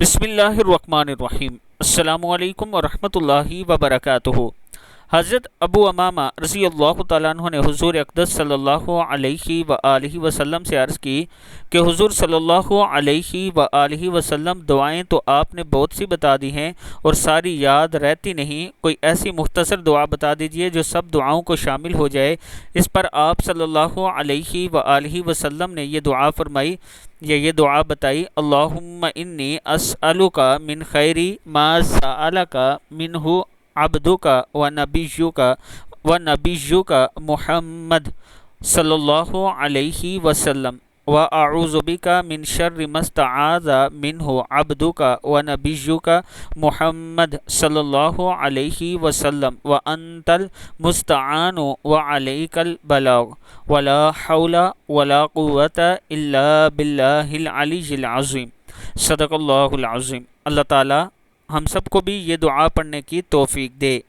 بسم اللہ الرحمن الرحیم۔ السلام علیکم ورحمۃ اللہ وبرکاتہ۔ حضرت ابو امامہ رضی اللہ تعالیٰ عنہ نے حضور اقدس صلی اللہ علیہ وآلہ وسلم سے عرض کی کہ حضور صلی اللہ علیہ وآلہ وسلم دعائیں تو آپ نے بہت سی بتا دی ہیں اور ساری یاد رہتی نہیں، کوئی ایسی مختصر دعا بتا دیجئے جو سب دعاؤں کو شامل ہو جائے۔ اس پر آپ صلی اللہ علیہ وآلہ وسلم نے یہ دعا فرمائی یا یہ دعا بتائی: اللہم انی اسألک من خیری ما سألک منہ عبدک و نبیک محمد صلی اللہ علیہ وسلم واعوذ بک من شر ما استعاذ منہ عبدک و نبیک محمد صلی اللہ علیہ وسلم وانت المستعان وعلیک البلاغ ولا حول ولا قوة الا باللہ العلی العظیم۔ صدق اللہ العظیم۔ اللہ تعالی ہم سب کو بھی یہ دعا پڑھنے کی توفیق دے۔